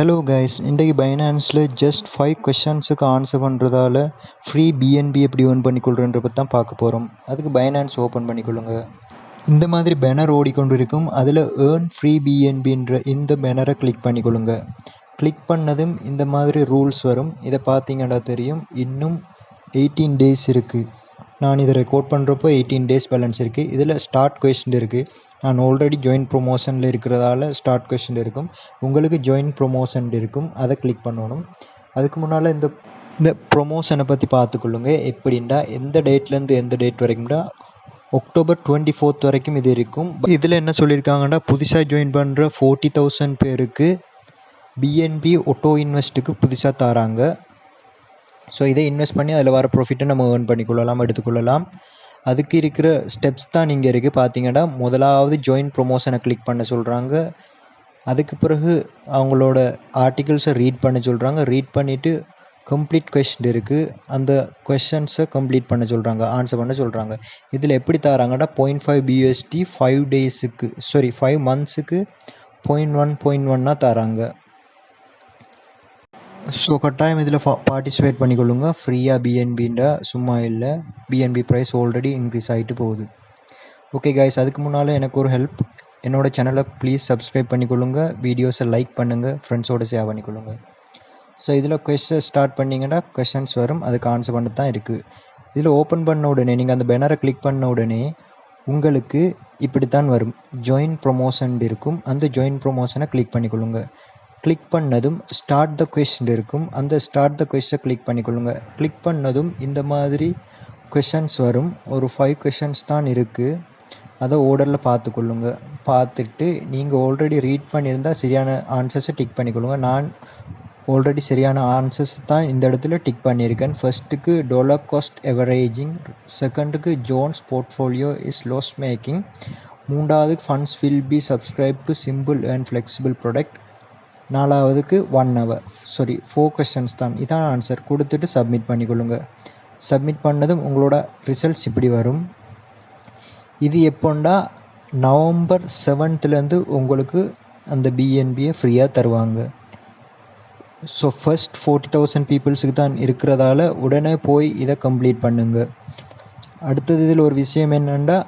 Hello guys, இன்றைக்கு பைனான்ஸில் just 5 கொஷன்ஸுக்கு answer பண்ணுறதால free PNB எப்படி ஏர்ன் பண்ணிக்கொள்கிறன்ற பற்றி தான் பார்க்க போகிறோம். அதுக்கு பைனான்ஸ் ஓப்பன் பண்ணிக்கொள்ளுங்க. இந்த மாதிரி பேனர் ஓடிக்கொண்டு இருக்கும். அதில் ஏர்ன் ஃப்ரீ பிஎன்பின்ற இந்த பேனரை கிளிக் பண்ணிக்கொள்ளுங்க. கிளிக் பண்ணதும் இந்த மாதிரி ரூல்ஸ் வரும். இதை பார்த்தீங்கன்னா தெரியும், இன்னும் 18 டேஸ் இருக்குது. நான் இதை ரெக்கார்ட் பண்ணுறப்போ 18 டேஸ் பேலன்ஸ் இருக்குது. இதில் ஸ்டார்ட் கொஷின் இருக்குது. நான் ஆல்ரெடி ஜாயின் ப்ரொமோஷனில் இருக்கிறதால ஸ்டார்ட் கொஷின் இருக்கும். உங்களுக்கு ஜாயின் ப்ரொமோஷன் இருக்கும், அதை கிளிக் பண்ணணும். அதுக்கு முன்னால் இந்த ப்ரொமோஷனை பற்றி பார்த்துக்கொள்ளுங்க. எப்படின்னா எந்த டேட்லேருந்து எந்த டேட் வரைக்கும்னா October 24 வரைக்கும் இது இருக்கும். இதில் என்ன சொல்லியிருக்காங்கன்னா, புதுசாக ஜாயின் பண்ணுற 40,000 பேருக்கு பிஎன்பி ஆட்டோ இன்வெஸ்ட்டுக்கு புதுசாக தராங்க. ஸோ இதை இன்வெஸ்ட் பண்ணி அதில் வர ப்ராஃபிட்டை நம்ம ஏர்ன் பண்ணிக்கொள்ளலாம், எடுத்துக்கொள்ளலாம். அதுக்கு இருக்கிற ஸ்டெப்ஸ் தான் இங்கே இருக்குது. பார்த்தீங்கன்னா, முதலாவது ஜாயின் ப்ரொமோஷனை கிளிக் பண்ண சொல்கிறாங்க. அதுக்கு பிறகு அவங்களோட ஆர்டிகல்ஸை ரீட் பண்ண சொல்கிறாங்க. ரீட் பண்ணிவிட்டு கம்ப்ளீட் கொஸ்டின் இருக்குது, அந்த கொஷன்ஸை கம்ப்ளீட் பண்ண சொல்கிறாங்க, ஆன்சர் பண்ண சொல்கிறாங்க. இதில் எப்படி தராங்கன்னா 0.5 BUSD 5 மந்த்ஸுக்கு 0.1 தராங்க. ஸோ கட்டாயம் இதில் பார்ட்டிசிபேட் பண்ணிக்கொள்ளுங்க. ஃப்ரீயாக பிஎன்பின்ற சும்மா இல்லை, பிஎன்பி ப்ரைஸ் ஆல்ரெடி இன்க்ரீஸ் ஆகிட்டு போகுது. ஓகே கைஸ், அதுக்கு முன்னால் எனக்கு ஒரு ஹெல்ப், என்னோடய சேனலை ப்ளீஸ் சப்ஸ்கிரைப் பண்ணிக்கொள்ளுங்க, வீடியோஸை லைக் பண்ணுங்கள், ஃப்ரெண்ட்ஸோடு ஷேர் பண்ணிக்கொள்ளுங்க. ஸோ இதில் கொஸ்டின் ஸ்டார்ட் பண்ணிங்கன்னா கொஷன்ஸ் வரும், அதுக்கு ஆன்சர் பண்ண தான் இருக்குது. இதில் ஓப்பன் பண்ண உடனே நீங்கள் அந்த பேனரை கிளிக் பண்ண உடனே உங்களுக்கு இப்படி தான் வரும். ஜாயின் ப்ரொமோஷன் இருக்கும். அந்த ஜாயின் ப்ரொமோஷனை கிளிக் பண்ணிக்கொள்ளுங்க. கிளிக் பண்ணதும் ஸ்டார்ட் த கொஸ்டின் இருக்கும். அந்த ஸ்டார்ட் த கொஸ்டினை கிளிக் பண்ணிக்கொள்ளுங்க. கிளிக் பண்ணதும் இந்த மாதிரி கொஷன்ஸ் வரும். ஒரு 5 கொஷன்ஸ் தான் இருக்குது. அதை ஓர்டரில் பார்த்துக்கொள்ளுங்க. பார்த்துட்டு நீங்கள் ஆல்ரெடி ரீட் பண்ணியிருந்தால் சரியான ஆன்சர்ஸை டிக் பண்ணிக்கொள்ளுங்க. நான் ஆல்ரெடி சரியான ஆன்சர்ஸ் தான் இந்த இடத்துல டிக் பண்ணியிருக்கேன். ஃபர்ஸ்ட்டுக்கு டாலர் காஸ்ட் எவரேஜிங், செகண்டுக்கு Jones portfolio is loss making, மூன்றாவதுக்கு funds will be subscribe to simple and flexible product, நாலாவதுக்கு 1 hour. 4 கொஷன்ஸ் தான். இதான் ஆன்சர். கொடுத்துட்டு சப்மிட் பண்ணிக்கொள்ளுங்க. சப்மிட் பண்ணதும் உங்களோட ரிசல்ட்ஸ் இப்படி வரும். இது எப்போண்டா November 7th உங்களுக்கு அந்த பிஎன்பியை ஃப்ரீயாக தருவாங்க. ஸோ ஃபர்ஸ்ட் 40,000 பீப்புள்ஸுக்கு தான் இருக்கிறதால உடனே போய் இதை கம்ப்ளீட் பண்ணுங்க. அடுத்தது இதில் ஒரு விஷயம் என்னென்னா,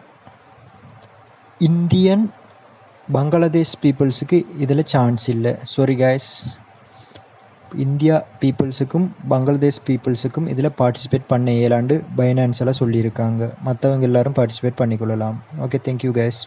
இந்தியன் பங்களாதேஷ் பீப்புள்ஸுக்கு இதில் சான்ஸ் இல்லை. சாரி கைஸ், இந்தியா பீப்புள்ஸுக்கும் பங்களாதேஷ் பீப்புள்ஸுக்கும் இதில் பார்ட்டிசிபேட் பண்ண இயலாண்டு பைனான்ஸ் எல்லாம் சொல்லியிருக்காங்க. மற்றவங்க எல்லோரும் பார்ட்டிசிபேட் பண்ணிக்கொள்ளலாம். Okay, thank you guys.